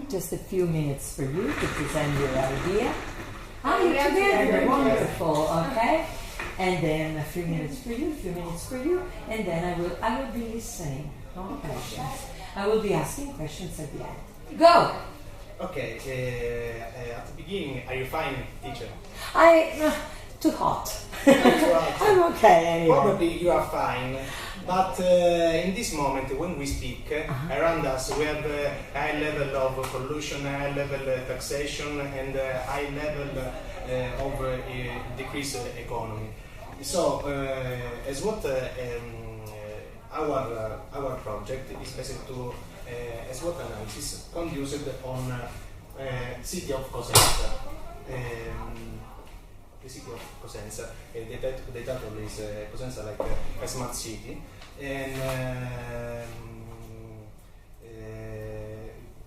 just a few minutes for you to present your idea. You're together, wonderful, okay? And then a few minutes for you, and then I will be listening. No questions. I will be asking questions at the end. Go! Okay, at the beginning, are you fine, teacher? Too hot. Too hot. I'm okay anyway. Probably you are fine. But in this moment, when we speak, around us we have a high level of pollution, high level taxation, and high level of decreased economy. So, as what our project is based to as what analysis conduced on city of Cosenza. The city of Cosenza. The title is Cosenza like a smart city, and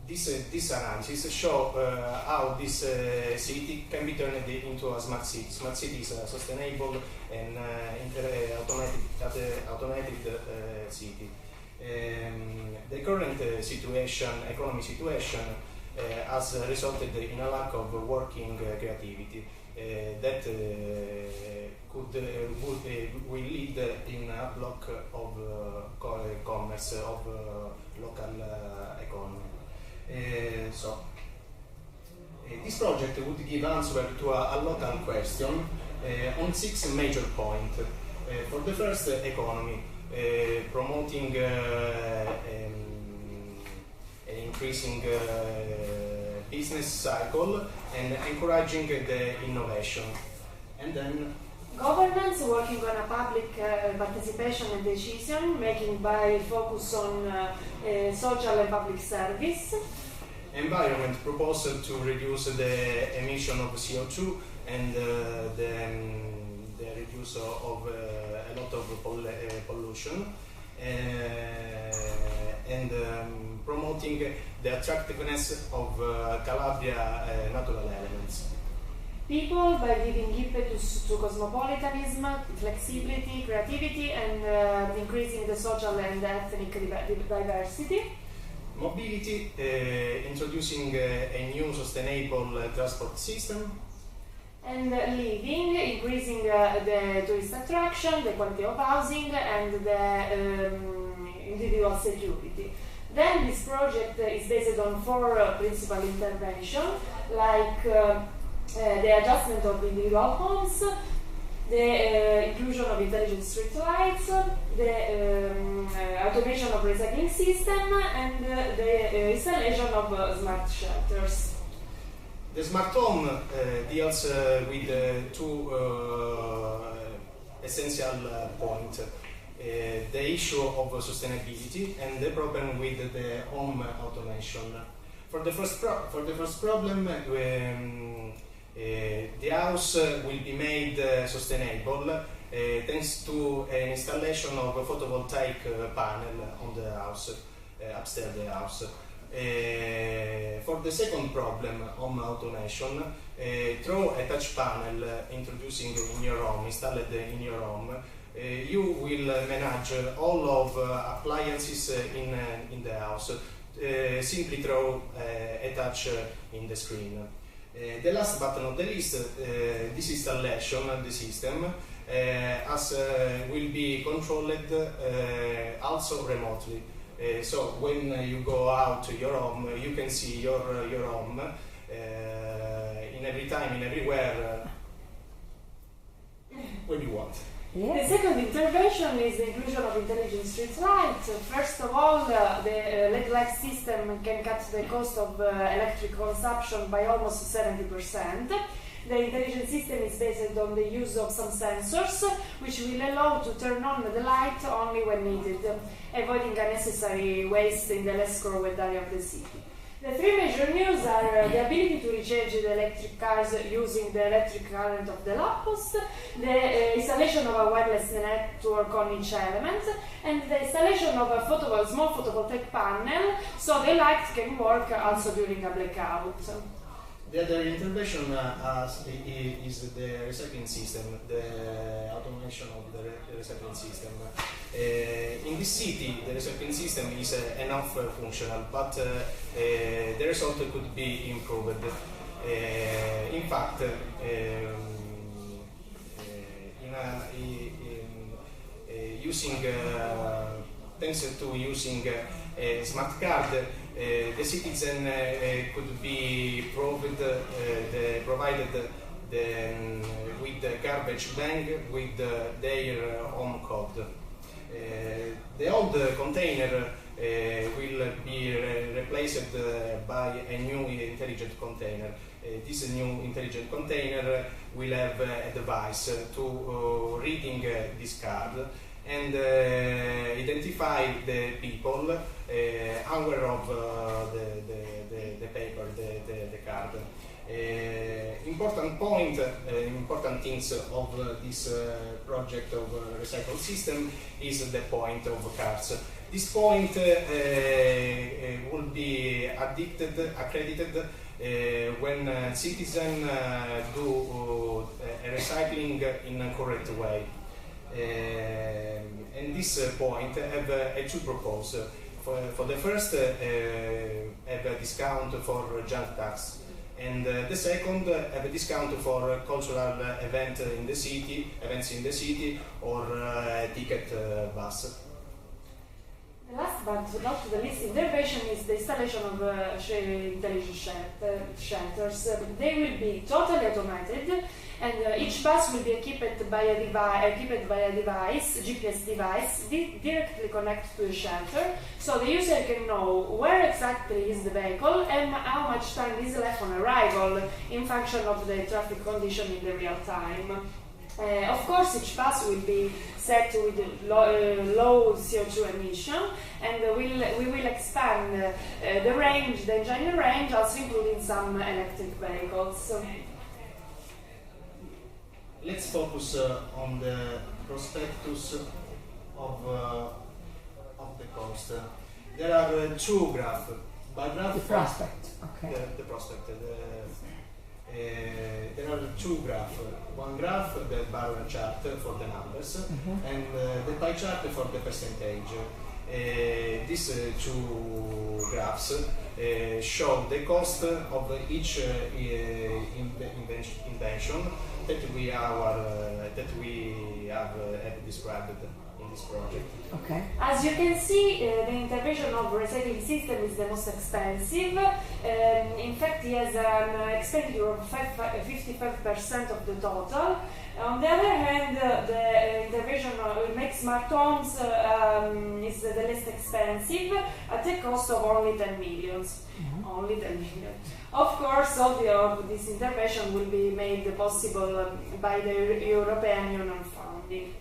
this analysis show how this city can be turned into a smart city. Smart city is a sustainable and automated city. The current economic situation, has resulted in a lack of working creativity that will lead in a block of commerce of local economy. So this project would give answer to a local question on 6 major points. For the first, economy, promoting increasing business cycle and encouraging the innovation. And then governments working on a public participation and decision making by focus on social and public service. Environment proposal to reduce the emission of CO2 and the reduce of a lot of pollution, and promoting the attractiveness of Calabria natural elements. People by giving impetus to cosmopolitanism, flexibility, creativity, and increasing the social and ethnic diversity. Mobility, introducing a new sustainable transport system. And living, increasing the tourist attraction, the quality of housing, and the individual security. Then this project is based on 4 principal interventions, like the adjustment of individual homes, the inclusion of intelligent street lights, the automation of recycling system, and the installation of smart shelters. The smart home deals with 2 essential points. The issue of sustainability and the problem with the home automation. For the first problem, the house will be made sustainable thanks to an installation of a photovoltaic panel on the house, upstairs the house. For the second problem, home automation, through a touch panel introducing in your home, installed in your home, you will manage all of appliances in the house simply through a touch in the screen. The last but not the least, this installation, the system, will be controlled also remotely. So when you go out to your home, you can see your home in every time, in everywhere, when you want. Yeah. The second intervention is the inclusion of intelligent street lights. First of all, the LED light system can cut the cost of electric consumption by almost 70%. The intelligent system is based on the use of some sensors, which will allow to turn on the light only when needed, avoiding unnecessary waste in the less crowded area of the city. The 3 major news are the ability to recharge the electric cars using the electric current of the lamppost, the installation of a wireless network on each element, and the installation of a small photovoltaic panel so the light can work also during a blackout. The other intervention is the recycling system, the automation of the recycling system. In this city, the recycling system is enough functional, but the result could be improved. In fact, thanks to using a smart card, the citizen could be provided with the garbage bag with their home code. The old container will be replaced by a new intelligent container. This new intelligent container will have a device to reading this card and identify the people aware of the paper, the card. Important things of this project of recycle system is the point of cards. This point will be accredited when citizens do recycling in a correct way. And this point have two proposals. For the first, have a discount for junk tax, and the second, have a discount for cultural events in the city, or ticket bus. The last but not the least intervention is the installation of intelligent shelters. They will be totally automated, and each bus will be equipped by a device, GPS device, directly connected to the shelter, so the user can know where exactly is the vehicle and how much time is left on arrival in function of the traffic condition in the real time. Of course, each bus will be set with low CO2 emission, and we will expand the engine range, also including some electric vehicles. Let's focus on the prospectus of the cost. There are two graphs. The prospect, okay. The prospect. There are two graphs. One graph, the bar chart for the numbers, and the pie chart for the percentage. These two graphs show the cost of each invention that we have described in this project. Okay. As you can see, the intervention of recycling system is the most expensive. In fact, it has an expenditure of 55% of the total. On the other hand, the intervention make smart homes is the least expensive at a cost of only 10 million. Only 10 million. Of course, all of this intervention will be made possible by the European Union funding.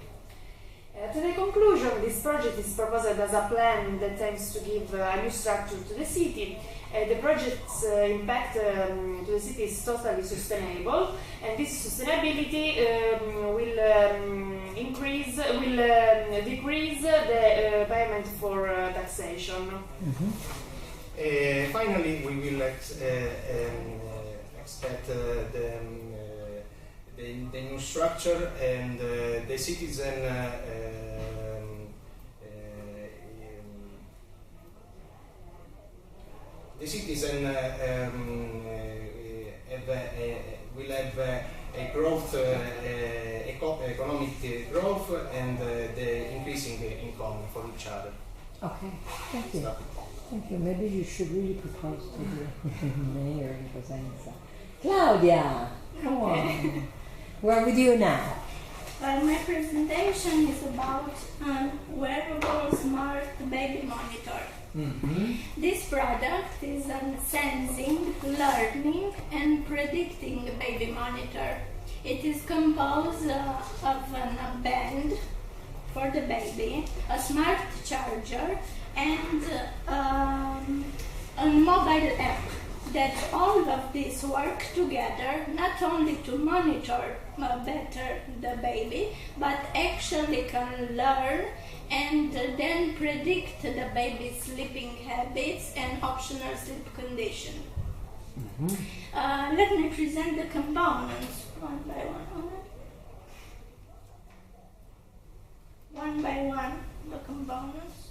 To the conclusion, this project is proposed as a plan that aims to give a new structure to the city. The project's impact to the city is totally sustainable, and this sustainability will decrease the payment for taxation. Finally, we will expect the new structure, and the citizen will have a growth, economic growth, and the increasing income for each other. Okay, thank you. Thank you. Maybe you should really propose to the mayor in Cosenza. Claudia, come on. We're with you now. Well, my presentation is about wearable smart baby monitor. This product is a sensing, learning, and predicting baby monitor. It is composed of a band for the baby, a smart charger, and a mobile app. That all of these work together, not only to monitor better the baby, but actually can learn and then predict the baby's sleeping habits and optional sleep condition. Let me present the components one by one. One by one, the components.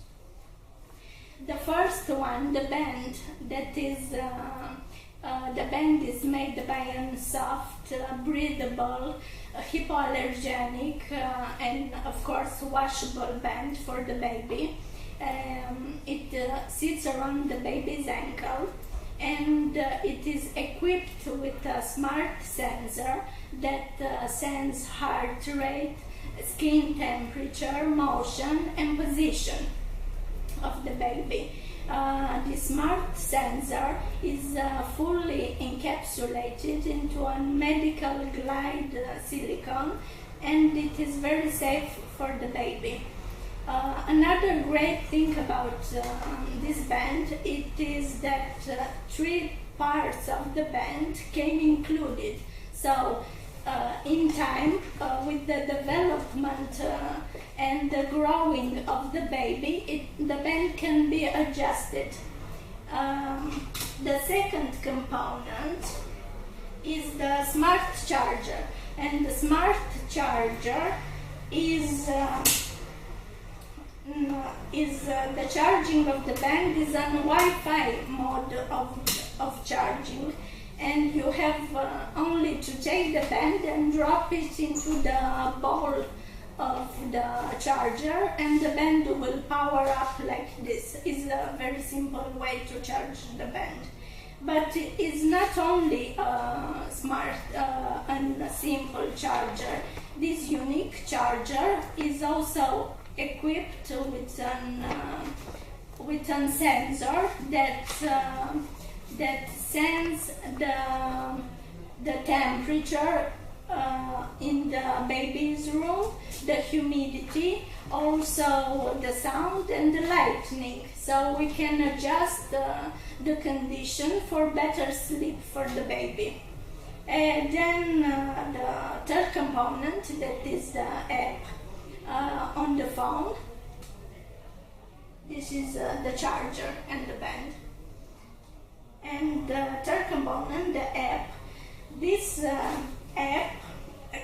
The first one, the band, that is the band is made by a soft, breathable, hypoallergenic, and of course washable band for the baby. It sits around the baby's ankle, and it is equipped with a smart sensor that sends heart rate, skin temperature, motion, and position of the baby. The smart sensor is fully encapsulated into a medical glide silicone, and it is very safe for the baby. Another great thing about this band, it is that 3 parts of the band came included. So in time, with the development and the growing of the baby, the band can be adjusted. The second component is the smart charger, and the smart charger is the charging of the band is on Wi-Fi mode of charging, and you have only to take the band and drop it into the bowl of the charger, and the band will power up like this. It's a very simple way to charge the band. But it's not only a smart and a simple charger. This unique charger is also equipped with a sensor that sends the temperature in the baby's room, the humidity, also the sound and the lighting. So we can adjust the condition for better sleep for the baby. And then the third component, that is the app on the phone. This is the charger and the band. And the third component, the app. This app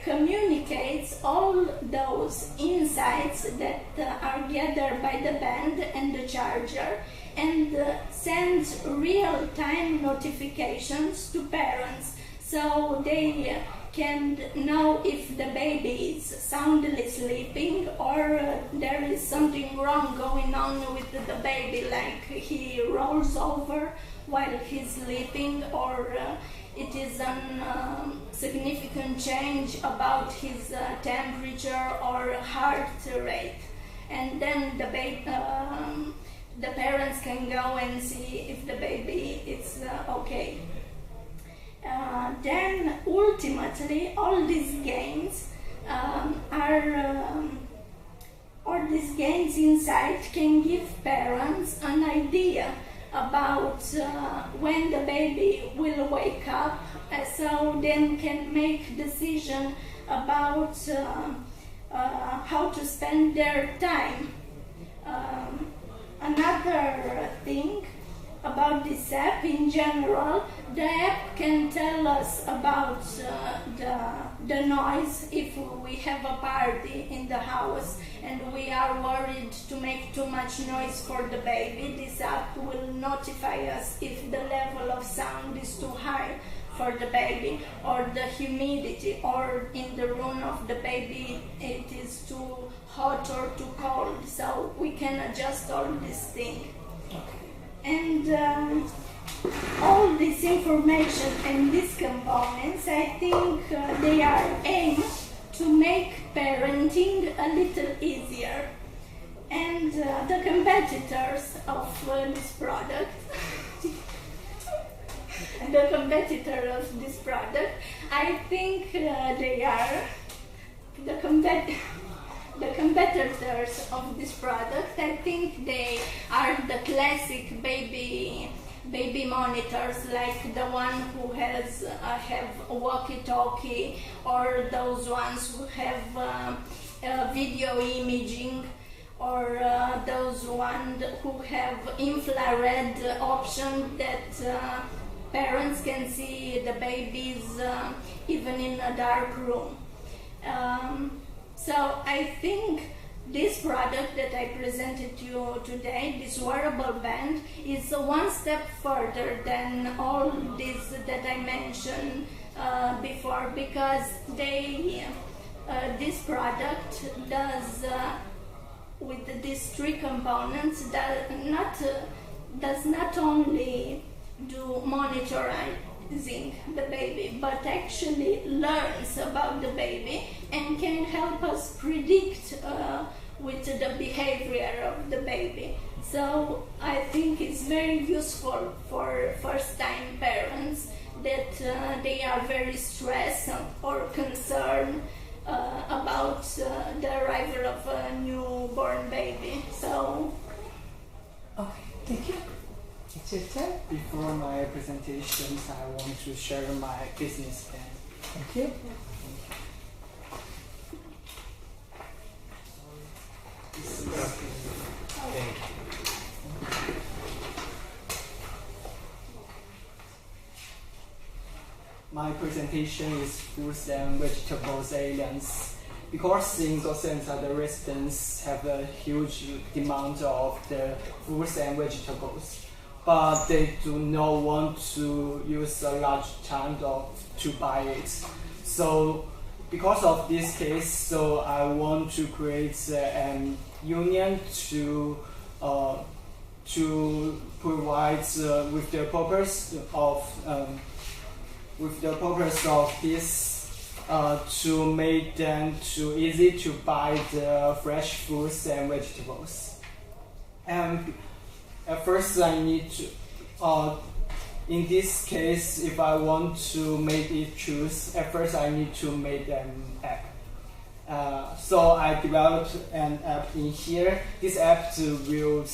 communicates all those insights that are gathered by the band and the charger, and sends real-time notifications to parents, so they can know if the baby is soundly sleeping or there is something wrong going on with the baby, like he rolls over while he's sleeping, or it is a significant change about his temperature or heart rate. And then the parents can go and see if the baby is okay. Then ultimately all these gains all these gains inside can give parents an idea about when the baby will wake up, so then can make decision about how to spend their time. Another thing about this app in general, the app can tell us about the noise if we have a party in the house and we are worried to make too much noise for the baby. This app will notify us if the level of sound is too high for the baby, or the humidity, or in the room of the baby it is too hot or too cold. So we can adjust all these things. And all this information and these components, I think they are aimed to make parenting a little easier. And the competitors of this product, I think they are the competitors of this product. I think they are the classic baby monitors, like the one who has have walkie-talkie, or those ones who have video imaging, or those ones who have infrared option that parents can see the babies even in a dark room. So I think this product that I presented to you today, this wearable band, is one step further than all these that I mentioned before, because this product does, with these three components, does not only do monitoring the baby, but actually learns about the baby and can help us predict with the behavior of the baby. So I think it's very useful for first-time parents that they are very stressed or concerned about the arrival of a newborn baby. So, Okay, thank you. It's your turn. Before my presentations, I want to share my business plan. Thank you. Thank you. My presentation is fruits and vegetables aliens. Because in Gosenza, the residents have a huge demand of the fruits and vegetables, but they do not want to use a large time to buy it. So because of this case, so I want to create an union to provide with the purpose of this to make them too easy to buy the fresh fruits and vegetables. And at first I need to, in this case, if I want to make it choose, at first I need to make an app. So I developed an app in here. This app will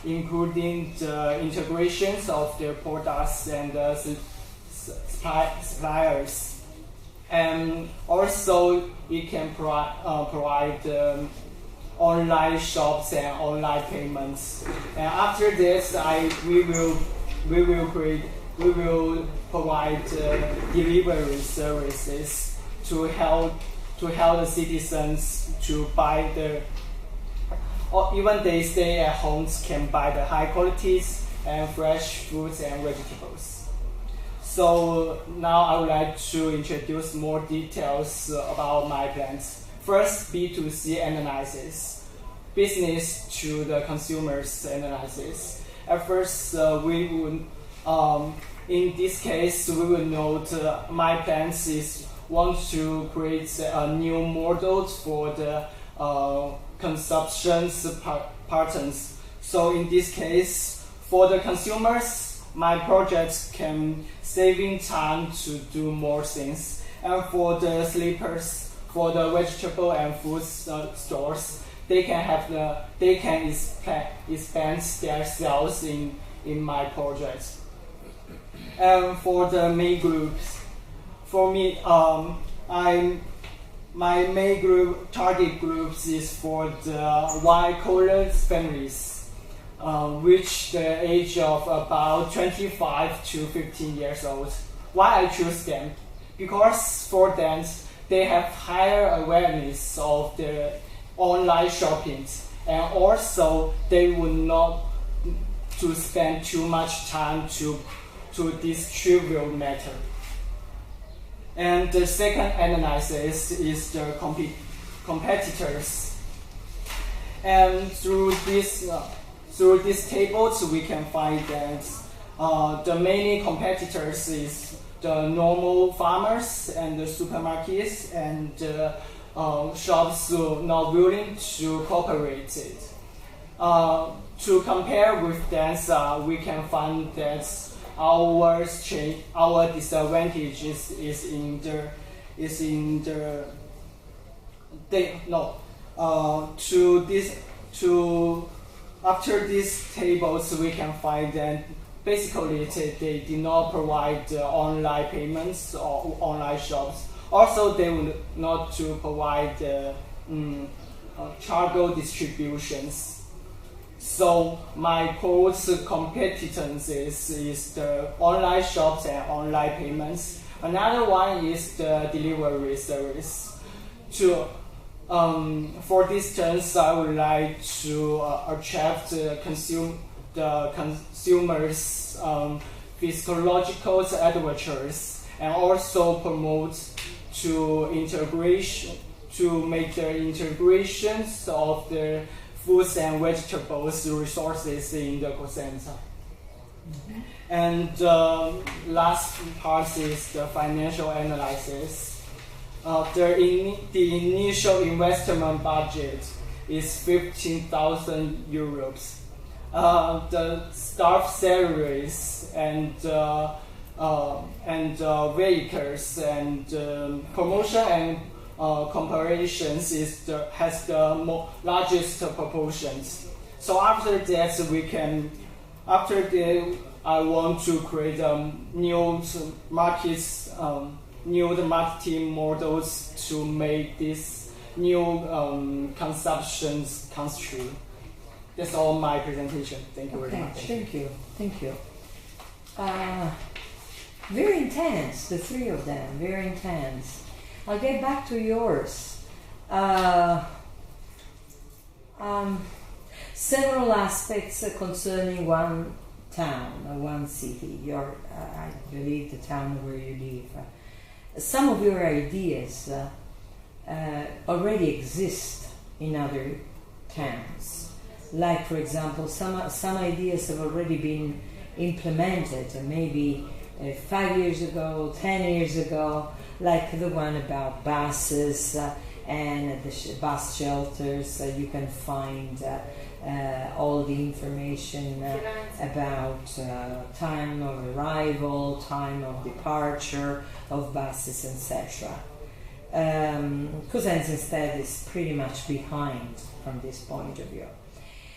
including the integrations of their products and suppliers. And also it can provide online shops and online payments. And after this, we will provide delivery services to help the citizens to buy or even they stay at homes can buy the high qualities and fresh fruits and vegetables. So now I would like to introduce more details about my plans. First, B2C analysis, business to the consumers analysis. At first, we would, in this case, we will note my plans is want to create a new model for the consumption patterns. So in this case, for the consumers, my projects can saving time to do more things. And for the sleepers, for the vegetable and food stores, they can expand their sales in my projects. And for the main groups, for me, my main group target groups is for the white-collar families. Which the age of about 25 to 15 years old. Why I choose them? Because for them, they have higher awareness of the online shopping, and also they would not to spend too much time to this trivial matter. And the second analysis is the competitors. And through these tables, we can find that the main competitors is the normal farmers and the supermarkets and shops not willing to cooperate it. To compare with them, we can find that our disadvantage after these tables, we can find that basically they did not provide online payments or online shops. Also, they would not to provide cargo distributions. So my core competencies is the online shops and online payments. Another one is the delivery service. For this terms, I would like to attract the consumers' physiological adventures, and also promote to make the integrations of the foods and vegetables resources in the Cosenza. Mm-hmm. And last part is the financial analysis. The initial investment budget is 15,000 euros. The staff salaries and vehicles and promotion and comparisons has the largest proportions. So after that I want to create new marketing models to make this new consumptions comes true. That's all my presentation. Thank you very much. Thank you. Very intense, the three of them, very intense. I'll get back to yours. Several aspects concerning one town, one city, I believe the town where you live. Some of your ideas already exist in other towns. Like, for example, some ideas have already been implemented, maybe 5 years ago, 10 years ago, like the one about buses and the bus shelters. You can find all the information about time of arrival, time of departure of buses, etc. Cosenza instead is pretty much behind from this point of view.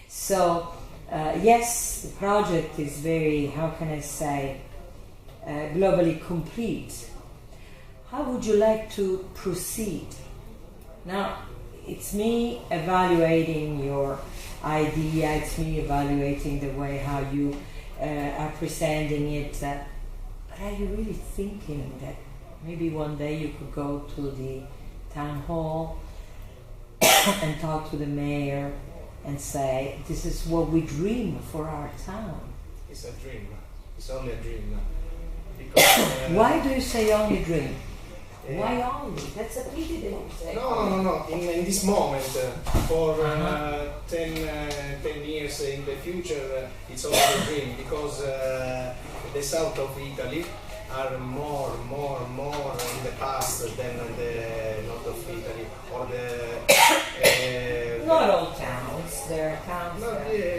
So, yes, the project is very, how can I say, globally complete. How would you like to proceed? Now, it's me evaluating your idea, it's me evaluating the way how you are presenting it. But are you really thinking that maybe one day you could go to the town hall and talk to the mayor and say, this is what we dream for our town? It's a dream. It's only a dream. Because, why do you say only dream? Why only? That's a pity that you say. No. In this moment, for 10 years in the future, it's only a dream, because the south of Italy are more in the past than the north of Italy, or the not all towns. There are towns.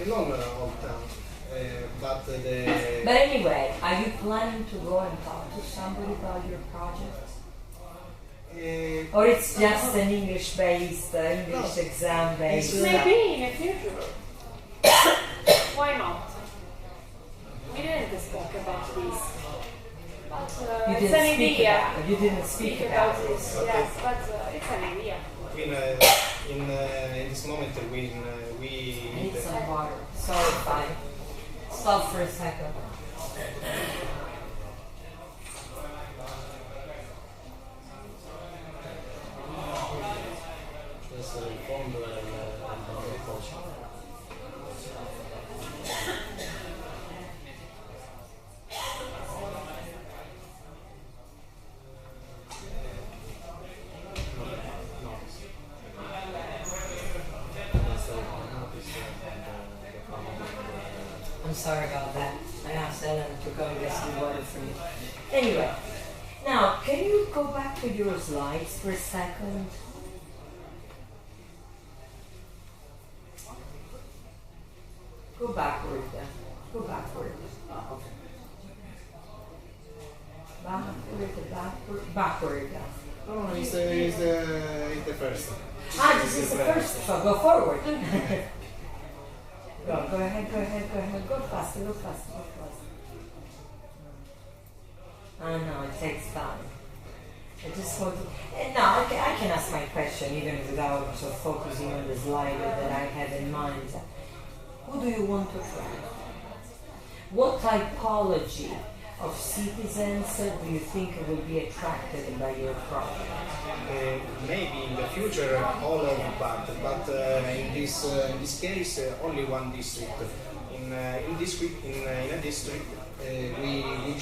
Not all towns. But anyway, are you planning to go and talk to somebody about your project? Or it's just an English-based, exam-based? Maybe in the future. Why not? We didn't talk about this. But it's an idea. You didn't speak about this. Yes, but it's an idea. In this moment, we I need some water. Sorry, fine. Stop for a second. I'm sorry about that. I asked Ellen to go and get some water for you. Anyway, now, can you go back to your slides for a second? Go backward then. Go backward. Oh, okay. Backward. No, it's the first. This is the first. So go forward. Go ahead. Go faster. Oh no, it takes time. I just want to... No, I can ask my question even without focusing on the slide that I have in mind. Who do you want to attract? What typology of citizens do you think will be attracted by your project? Maybe in the future all over part, but in this case only one district. In a district we